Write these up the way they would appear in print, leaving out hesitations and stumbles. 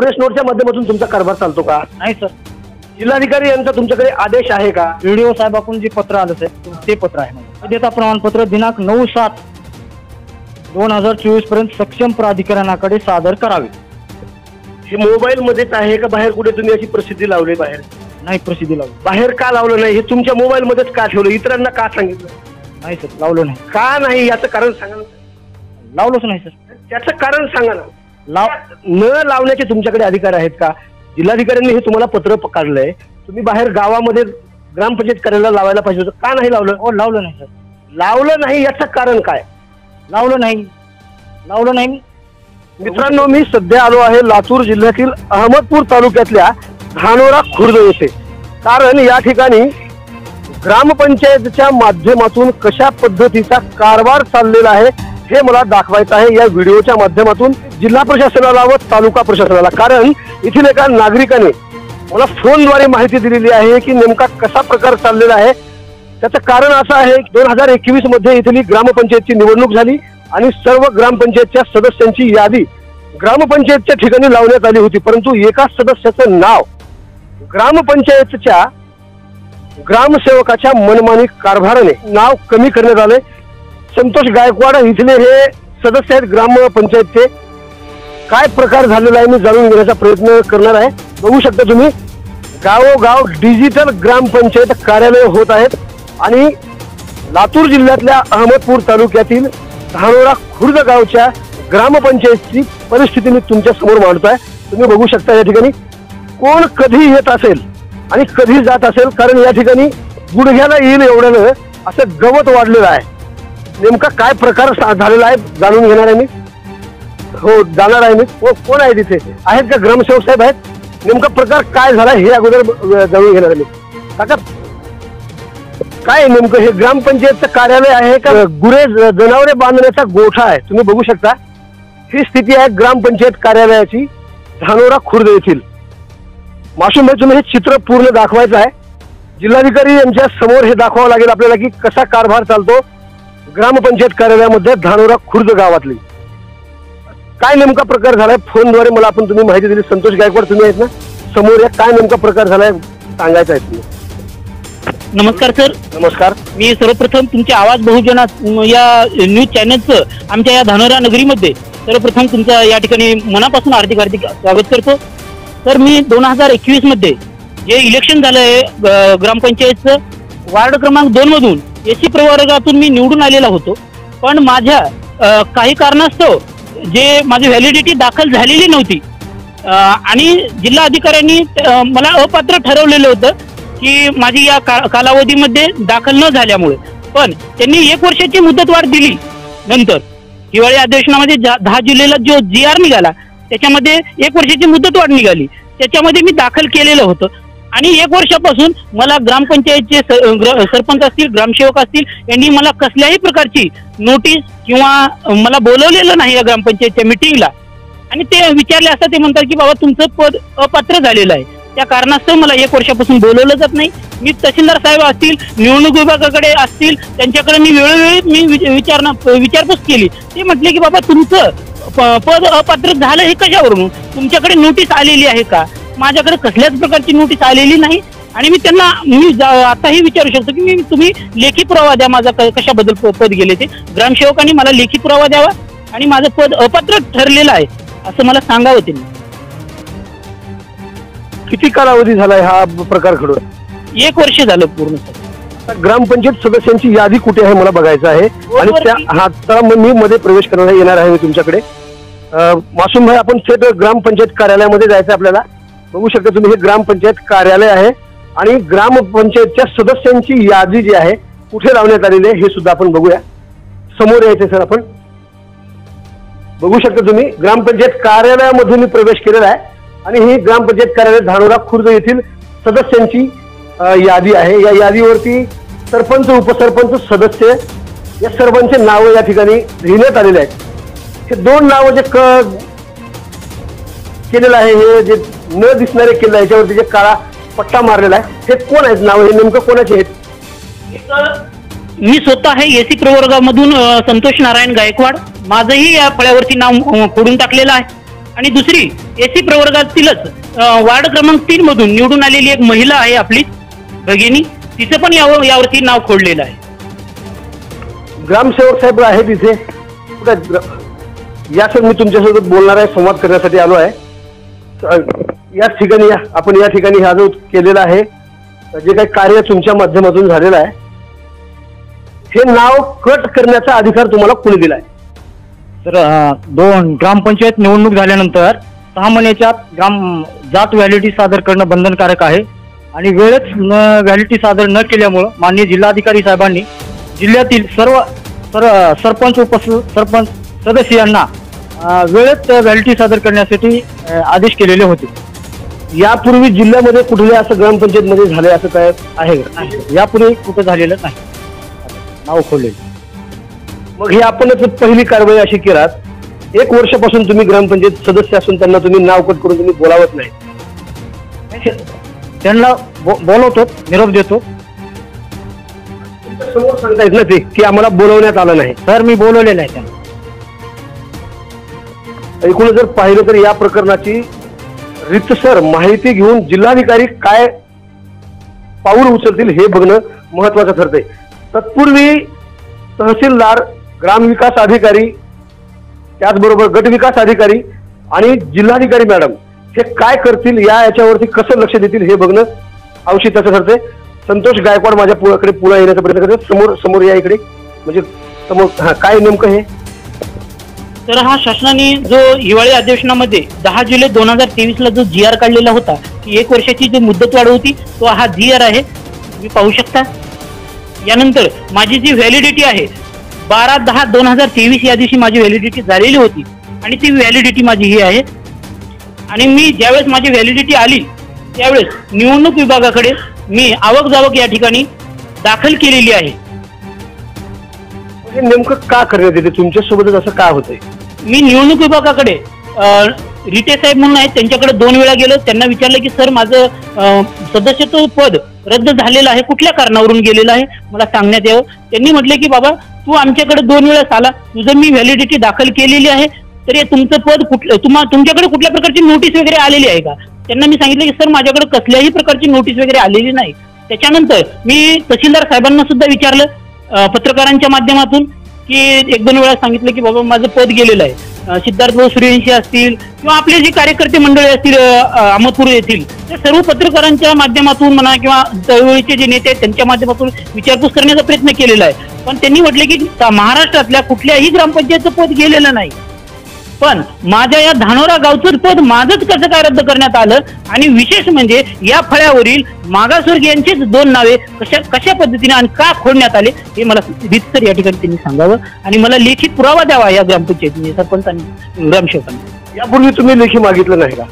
Press नोटच्या माध्यमातून तुमचा कारभार चालतो का? नाही सर. जिल्हाधिकारी यांचा तुमच्याकडे आदेश आहे का? व्हिडिओ साहेबाकडून जे पत्र आलं साहेब ते पत्र आहे. देता प्रमाणपत्र दिनांक 9/7/2024 पर्यंत सक्षम प्राधिकरणाकडे सादर करावे. हे मोबाईल मध्येच आहे का बाहेर कुठे तुम्ही अशी प्रसिद्धी लावली? बाहेर नाही प्रसिद्धी लावली. बाहेर का लावलं नाही? हे तुमच्या मोबाईल मध्येच का ठेवलं? इतरांना का सांगितलं नाही सर? लावलं नाही. का नाही याचं कारण सांगा ना. लावलंच नाही सर. त्याचं कारण सांगा ना. लाव न लावण्याचे तुमच्याकडे अधिकार आहेत का? जिल्हाधिकाऱ्यांनी हे तुम्हाला पत्र काढलंय, तुम्ही बाहेर गावामध्ये ग्रामपंचायत कार्यालयाला लावायला पाहिजे होतं, का नाही लावलं? हो लावलं नाही सर. लावलं नाही याचं कारण काय? लावलं नाही. मित्रांनो, मी सध्या आलो आहे लातूर जिल्ह्यातील अहमदपूर तालुक्यातल्या धानोरा खुर्द येथे. कारण या ठिकाणी ग्रामपंचायतीच्या माध्यमातून कशा पद्धतीचा कारभार चाललेला आहे हे मला दाखवायचं आहे या व्हिडिओच्या माध्यमातून जिल्हा प्रशासनाला व तालुका प्रशासनाला. कारण येथील एका नागरिकाने मला फोनद्वारे माहिती दिलेली आहे की नेमका कसा प्रकार चाललेला आहे. त्याचं कारण असं आहे, 2021 मध्ये इथली ग्रामपंचायतची निवडणूक झाली आणि सर्व ग्रामपंचायतच्या सदस्यांची यादी ग्रामपंचायतच्या ठिकाणी लावण्यात आली होती. परंतु एका सदस्याचं नाव ग्रामपंचायतच्या ग्रामसेवकाच्या मनमानी कारभाराने नाव कमी करण्यात आले. संतोष गायकवाड इथले हे सदस्य आहेत ग्रामपंचायतचे. काय प्रकार झालेला आहे मी जाणून घेण्याचा प्रयत्न करणार आहे. बघू शकता तुम्ही, गावोगाव डिजिटल ग्रामपंचायत कार्यालय होत आहेत आणि लातूर जिल्ह्यातल्या अहमदपूर तालुक्यातील धानोरा खुर्द गावच्या ग्रामपंचायतची परिस्थिती मी तुमच्या समोर मांडतोय. तुम्ही बघू शकता या ठिकाणी कोण कधी येत असेल आणि कधी जात असेल, कारण या ठिकाणी गुडघ्याला येईल एवढ्यानं असं गवत वाढलेलं आहे. नेमका काय प्रकार झालेला आहे जाणून घेणार आहे मी. हो जाणार आहे मी. कोण आहे तिथे? आहेत का ग्रामसेवक साहेब आहेत? नेमका प्रकार काय झाला हे अगोदर जाणून घेणार आहे मी. काका काय नेमकं हे ग्रामपंचायतचं कार्यालय आहे का गुरे जनावरे बांधण्याचा गोठा आहे? तुम्ही बघू शकता ही स्थिती आहे ग्रामपंचायत कार्यालयाची धानोरा खुर्द येथील. मासूम भाई, तुम्ही हे चित्र पूर्ण दाखवायचं आहे. जिल्हाधिकारी यांच्या समोर हे दाखवावं लागेल आपल्याला की कसा कारभार चालतो ग्रामपंचायत कार्यालयामध्ये धानोरा खुर्द गावातली. काय नेमका प्रकार झालाय फोनद्वारे मला तुम्ही माहिती दिली. संतोष गायकवाड तुम्ही आहेत ना समोर, या काय नेमका प्रकार झालाय सांगायचं आहे तुम्ही. नमस्कार सर. नमस्कार. मी सर्वप्रथम तुमच्या आवाज बहुजन या न्यूज चॅनलचं आमच्या या धानोरा नगरीमध्ये सर्वप्रथम तुमचं या ठिकाणी मनापासून हार्दिक स्वागत करतो. तर मी 2021 मध्ये जे इलेक्शन झालंय ग्रामपंचायतचं वार्ड क्रमांक 2 मधून एसी प्रवर्गातून मी निवडून आलेला होतो. पण माझ्या काही कारणास्तव जे माझी व्हॅलिडिटी दाखल झालेली नव्हती आणि जिल्हा अधिकाऱ्यांनी मला अपात्र ठरवलेलं होतं की माझी या कालावधीमध्ये दाखल न झाल्यामुळे. पण त्यांनी 1 वर्षाची मुदतवाढ दिली. नंतर हिवाळी अधिवेशनामध्ये 10 जुलैला जो GR निघाला त्याच्यामध्ये 1 वर्षाची मुदतवाढ निघाली. त्याच्यामध्ये मी दाखल केलेलं होतं आणि 1 वर्षापासून मला ग्रामपंचायतचे सरपंच असतील ग्रामसेवक असतील यांनी मला कसल्याही प्रकारची नोटीस किंवा मला बोलवलेलं नाही या ग्रामपंचायतच्या मिटिंगला. आणि ते विचारले असता ते म्हणतात की बाबा तुमचं पद अपात्र झालेलं आहे. त्या कारणास्तव मला 1 वर्षापासून बोलवलं जात नाही. मी तहसीलदार साहेब असतील निवडणूक विभागाकडे असतील त्यांच्याकडे मी वेळोवेळी विचारपूस केली. ते म्हटले की बाबा तुमचं पद अपात्र झालं हे कशावरून? तुमच्याकडे नोटीस आलेली आहे का? माझ्याकडे कसल्याच प्रकारची नोटीस आलेली नाही. आणि मी त्यांना आताही विचारू शकतो की तुम्ही लेखी पुरावा द्या माझा कशाबद्दल पद गेले ते. ग्रामसेवकांनी मला लेखी पुरावा द्यावा आणि माझं पद अपात्र ठरलेलं आहे असं मला सांगावं त्यांनी. किती कालावधी झालाय हा प्रकार घडून? 1 वर्ष झालं पूर्ण. ग्रामपंचायत सदस्यांची यादी कुठे आहे मला बघायचं आहे आणि त्या मी मध्ये प्रवेश करायला येणार आहे मी तुमच्याकडे. मासूम भाई, आपण थेट ग्रामपंचायत कार्यालयामध्ये जायचं आपल्याला. बघू शकता तुम्ही हे ग्रामपंचायत कार्यालय आहे आणि ग्रामपंचायतच्या सदस्यांची यादी जी आहे कुठे लावण्यात आलेली आहे हे सुद्धा आपण बघूया. समोर यायचे सर आपण. बघू शकता तुम्ही ग्रामपंचायत कार्यालयामध्ये मी प्रवेश केलेला आहे आणि ही ग्रामपंचायत कार्यालय धानोरा खुर्द येथील सदस्यांची यादी आहे. या यादीवरती सरपंच उपसरपंच सदस्य या सर्वांचे नाव या ठिकाणी लिहिण्यात आलेले आहेत. हे 2 नाव जे केलेलं आहे हे जे न दिसणारे केलं आहे याच्यावरती जे काळा पट्टा मारलेला आहे हे कोण आहेत? नाव हे नेमकं कोणाचे आहेत? मी स्वतः आहे एसी प्रवर्गामधून संतोष नारायण गायकवाड. माझंही या फळ्यावरती नाव खोडून टाकलेलं आहे आणि दुसरी एसी प्रवर्गातीलच वार्ड क्रमांक 3 मधून निवडून आलेली एक महिला आहे आपली भगिनी, तिचं पण यावरती नाव खोडलेलं आहे. ग्रामसेवक साहेब आहेत इथे या सर मी तुमच्यासोबत बोलणार आहे, संवाद करण्यासाठी आलो आहे. याच ठिकाणी आपण या ठिकाणी हा जो केलेला आहे जे काही कार्य तुमच्या माध्यमातून झालेलं आहे हे नाव कट करण्याचा अधिकार तुम्हाला कोणी दिलाय? तर दोन ग्रामपंचायत निवडणूक झाल्यानंतर 6 महिन्याच्या जात व्हॅलिडिटी सादर करणं बंधनकारक आहे आणि वेळेत व्हॅलिडिटी सादर न केल्यामुळं माननीय जिल्हाधिकारी साहेबांनी जिल्ह्यातील सर्व सरपंच उपसरपंच सदस्यांना वेळेत व्हॅलिडिटी सादर करण्यासाठी आदेश केलेले होते. यापूर्वी जिल्ह्यामध्ये कुठल्या असं ग्रामपंचायत मध्ये झाले असं काय आहे का? यापूर्वी कुठं झालेलं नाही, नाव खोडलेलं. मग ही आपणच पहिली कारवाई अशी केलात. 1 वर्षापासून तुम्ही ग्रामपंचायत सदस्य असून त्यांना तुम्ही नाव कट करून तुम्ही बोलावत नाही. त्यांना बोलवतो, निरोप देतो. समोर सांगतायत ना ते की आम्हाला बोलवण्यात आलं नाही. सर मी बोलवलेलं आहे त्यांना. एकूण जर पाहिलं तर या प्रकरणाची रितसर माहिती घेऊन जिल्हाधिकारी काय पाऊल उचलतील हे बघणं महत्वाचं ठरतंय. तत्पूर्वी तहसीलदार, ग्रामविकास अधिकारी, त्याचबरोबर गटविकास अधिकारी आणि जिल्हाधिकारी मॅडम हे काय करतील याच्यावरती कसं लक्ष देतील हे बघणं आवश्यकताचं ठरतंय. संतोष गायकवाड माझ्या पुढे येण्याचा प्रयत्न करतात. समोर या इकडे, म्हणजे समोर काय नेमकं हे? तर हा शासनाने जो हिवाळी अधिवेशनामध्ये 10 जुलै 2023 ला जो GR काढलेला होता की 1 वर्षाची जी मुदतवाढ होती तो हा GR आहे, तुम्ही पाहू शकता. यानंतर माझी जी व्हॅलिडिटी आहे 12/10/2023 या दिवशी माझी व्हॅलिडिटी झालेली होती आणि ती व्हॅलिडिटी माझी ही आहे. आणि मी ज्यावेळेस माझी व्हॅलिडिटी आली त्यावेळेस निवडणूक विभागाकडे मी आवक जावक या ठिकाणी दाखल केलेली आहे. हे नेमकं का करण्यात येते? तुमच्यासोबतच असं का होतंय? मी निवडणूक विभागाकडे रिटे साहेब म्हणून आहेत त्यांच्याकडे 2 वेळा गेलो. त्यांना विचारलं की सर माझं सदस्यत्व पद रद्द झालेलं आहे, कुठल्या कारणावरून गेलेलं आहे मला सांगण्यात यावं. त्यांनी म्हटले की बाबा तू आमच्याकडे 2 वेळा आला, तुझं मी व्हॅलिडिटी दाखल केलेली आहे, तर तुमचं पद तुमच्याकडे कुठल्या प्रकारची नोटीस वगैरे आलेली आहे का? त्यांना मी सांगितलं की सर माझ्याकडे कसल्याही प्रकारची नोटीस वगैरे आलेली नाही. त्याच्यानंतर मी तहसीलदार साहेबांना सुद्धा विचारलं पत्रकारांच्या माध्यमातून की 1-2 वेळा सांगितलं की बाबा माझं पद गेलेलं आहे. सिद्धार्थ भाऊ सूर्यवंशी असतील किंवा आपले जे कार्यकर्ते मंडळी असतील अहमदपूर येथील त्या सर्व पत्रकारांच्या माध्यमातून म्हणा किंवा चळवळीचे जे नेते आहेत त्यांच्या माध्यमातून विचारपूस करण्याचा प्रयत्न केलेला आहे. पण त्यांनी म्हटले की महाराष्ट्रातल्या कुठल्याही ग्रामपंचायतचं पद गेलेलं नाही, पण माझ्या या धानोरा गावचं पद माझंच कसं काय रद्द करण्यात आलं. आणि विशेष म्हणजे या फळ्यावरील मागासवर्गीयांचीच 2 नावे कशा पद्धतीने आणि का खोडण्यात आले हे मला रितसर या ठिकाणी त्यांनी सांगावं आणि मला लेखी पुरावा द्यावा या ग्रामपंचायतीने, सरपंचांनी, ग्रामसेवकांनी. यापूर्वी तुम्ही लेखी मागितलं नाही का?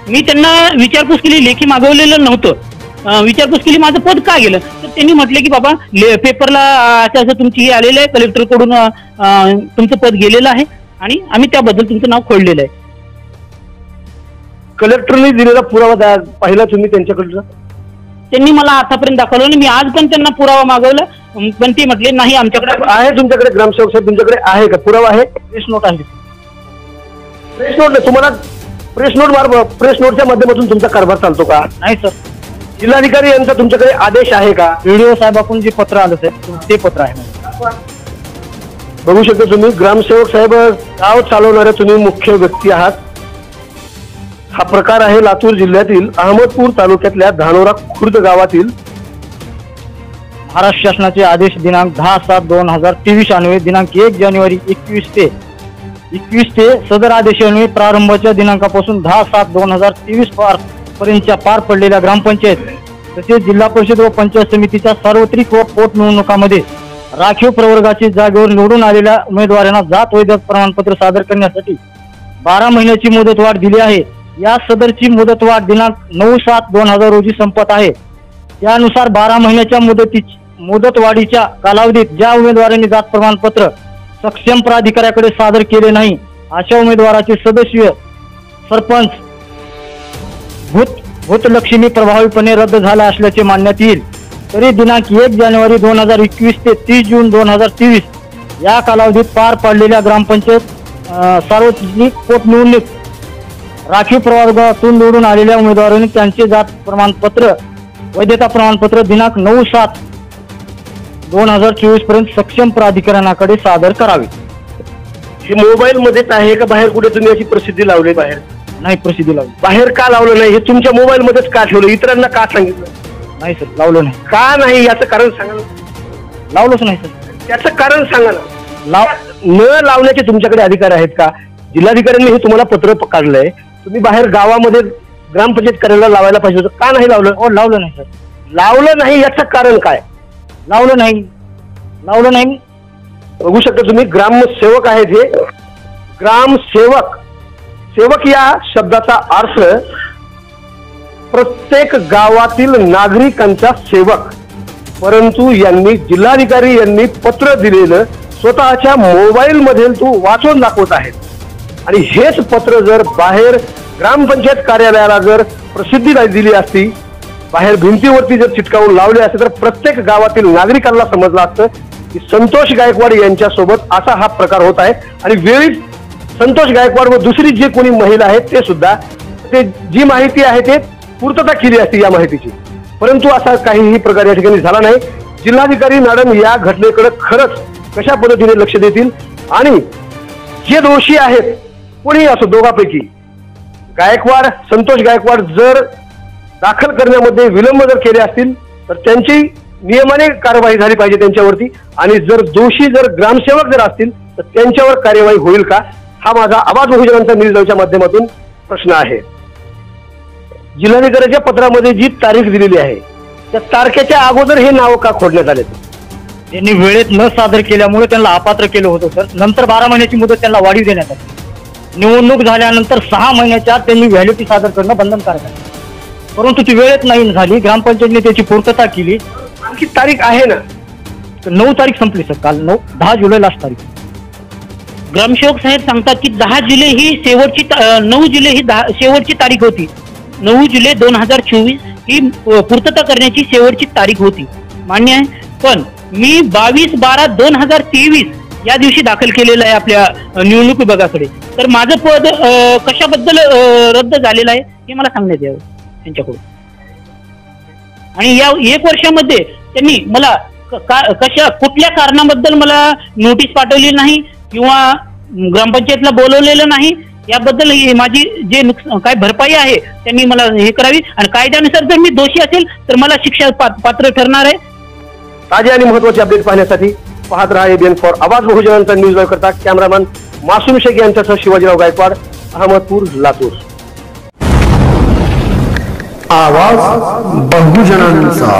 मी त्यांना विचारपूस केली, लेखी मागवलेलं नव्हतं. विचारपूस केली माझं पद का गेलं, तर त्यांनी म्हटले की बाबा पेपरला असं तुमची हे आलेलं आहे, कलेक्टरकडून तुमचं पद गेलेलं आहे आणि आम्ही त्याबद्दल तुमचं नाव खोडलेलं आहे. कलेक्टरने दिलेला पुरावा पाहिला तुम्ही त्यांच्याकडचा? त्यांनी मला आतापर्यंत दाखवलं आणि मी आज पण त्यांना पुरावा मागवला, पण ते म्हटले नाही आमच्याकडे आहे. तुमच्याकडे ग्रामसेवक साहेब तुमच्याकडे आहे का पुरावा? आहे, प्रेस नोट आहे. प्रेस नोट नाही तुम्हाला? प्रेस नोटच्या माध्यमातून तुमचा कारभार चालतो का? नाही सर. जिल्हाधिकारी यांचा तुमच्याकडे आदेश आहे का? व्हिडिओ साहेबांकडून जे पत्र आलं साहेब ते पत्र आहे. बघू शकता तुम्ही, ग्रामसेवक साहेब गाव चालवणारे तुम्ही मुख्य व्यक्ती आहात. हा प्रकार आहे लातूर जिल्ह्यातील अहमदपूर तालुक्यातल्या धानोरा खुर्द गावातील. महाराष्ट्र शासनाचे आदेश दिनांक 10/7/2023 अन्वये दिनांक 1 जानेवारी 21 ते सदर आदेशान्वये प्रारंभाच्या दिनांकापासून 10/7/2023 पर्यंतच्या पार पडलेल्या ग्रामपंचायत तसेच जिल्हा परिषद व पंचायत समितीच्या सार्वत्रिक व पोटनिवडणुकांमध्ये राखीव प्रवर्गाची जागेवर निवडून आलेल्या उमेदवारांना जात वैधता प्रमाणपत्र सादर करण्यासाठी 12 महिन्याची मुदतवाढ दिली आहे. या सदरची मुदतवाढ दिनांक 9/7/2000 रोजी संपत आहे. त्यानुसार 12 महिन्याच्या मुदतवाढीच्या कालावधीत ज्या उमेदवारांनी जात प्रमाणपत्र सक्षम प्राधिकाऱ्याकडे सादर केले नाही अशा उमेदवाराचे सदस्य सरपंच भूतलक्ष्मी प्रभावीपणे रद्द झाला असल्याचे मानण्यात येईल. तरी दिनांक 1 जानेवारी 2021 ते 30 जून 2023 या कालावधीत पार पडलेल्या ग्रामपंचायत सार्वत्रिक पोटनिवडणूक राखीव प्रवर्गातून निवडून आलेल्या उमेदवारांनी त्यांचे जात प्रमाणपत्र वैधता प्रमाणपत्र दिनांक 9/7/2024 पर्यंत सक्षम प्राधिकरणाकडे सादर करावे. हे मोबाईल मध्येच आहे का बाहेर कुठे तुम्ही अशी प्रसिद्धी लावली? बाहेर नाही प्रसिद्धी लावली. बाहेर का लावलं नाही? हे तुमच्या मोबाईल मध्येच का ठेवलं? इतरांना का सांगितलं नाही सर, लावलं नाही. का नाही याचं कारण सांगा ना. लावलंच नाही सर. त्याचं कारण सांगा ना. लाव न लावण्याचे तुमच्याकडे अधिकार आहेत का? जिल्हाधिकाऱ्यांनी हे तुम्हाला पत्र काढलंय, तुम्ही बाहेर गावामध्ये ग्रामपंचायत कार्यालयाला लावायला पाहिजे होतं, का नाही लावलं? हो, लावलं नाही सर. लावलं नाही याचं कारण काय? लावलं नाही. बघू शकता तुम्ही, ग्रामसेवक आहेत हे. ग्रामसेवक, सेवक या शब्दाचा अर्थ प्रत्येक गावातील नागरिकांचा सेवक. परंतु यांनी, जिल्हाधिकारी यांनी पत्र दिलेलं स्वतःच्या मोबाईल मध्ये तू वाचून दाखवत आहेत. आणि हेच पत्र जर बाहेर ग्रामपंचायत कार्यालयाला जर प्रसिद्धी दिली असती, बाहेर भिंतीवरती जर चिटकावून लावले असते, तर प्रत्येक गावातील नागरिकांना समजलं असतं की संतोष गायकवाड यांच्यासोबत असा हा प्रकार होत आहे. आणि वेळीच संतोष गायकवाड व दुसरी जी कोणी महिला आहेत ते सुद्धा ते जी माहिती आहे ते पूर्तता केली असती या माहितीची. परंतु असा काहीही प्रकार या ठिकाणी झाला नाही. जिल्हाधिकारी मॅडम या घटनेकडे खरंच कशा पद्धतीने लक्ष देतील आणि जे दोषी आहेत कोणी असो दोघांपैकी, गायकवाड, संतोष गायकवाड जर दाखल करण्यामध्ये विलंब जर केले असतील तर त्यांची नियमाने कारवाई झाली पाहिजे त्यांच्यावरती. आणि जर दोषी जर ग्रामसेवक जर असतील तर त्यांच्यावर कार्यवाही होईल का, हा माझा आवाज बहुजनांचा न्यूज लाईव्हच्या माध्यमातून प्रश्न आहे. जिल्हाधिकाऱ्याच्या पत्रामध्ये जी तारीख दिलेली आहे त्या तारखेच्या अगोदर हे नाव का खोडण्यात आले? त्यांनी वेळेत न सादर केल्यामुळे त्यांना अपात्र केलं होतं सर. नंतर 12 महिन्याची मुदत त्यांना वाढीव देण्यात आली. निवडणूक झाल्यानंतर 6 महिन्याच्या आत त्यांनी व्हॅलिडिटी सादर करणं बंधनकारक आहे. परंतु ती वेळेत नाही झाली. ग्रामपंचायतने त्याची पूर्तता केली. आणखी तारीख आहे ना? 9 तारीख संपली सर. काल 10 जुलै लास्ट तारीख. ग्रामसेवक साहेब सांगतात की 10 जुलै ही शेवटची 9 जुलै ही शेवटची तारीख होती. 9 जुलै 2024 ही पूर्तता करण्याची शेवटची तारीख होती. मान्य आहे. पण मी 22/12/2023 या दिवशी दाखल केलेलं आहे आपल्या निवडणूक विभागाकडे. तर माझं पद कशाबद्दल रद्द झालेलं आहे हे मला सांगण्यात यावं त्यांच्याकडून. आणि या 1 वर्षामध्ये त्यांनी मला कुठल्या कारणाबद्दल मला नोटीस पाठवली नाही किंवा ग्रामपंचायतला बोलवलेलं नाही, याबद्दल माझी जे काय भरपाई आहे त्यांनी मला हे करावी. आणि कायद्यानुसार जर मी दोषी असेल तर मला शिक्षा पात्र ठरणार आहे. ताजे आणि महत्वाचे अपडेट पाहण्यासाठी पाहत रहा ABN फॉर आवाज बहुजनांचा न्यूज लाईव्ह करता कॅमेरामॅन मासूम शेख यांच्यासह शिवाजीराव गायकवाड, अहमदपूर, लातूर. आवाज बहुजनांचा.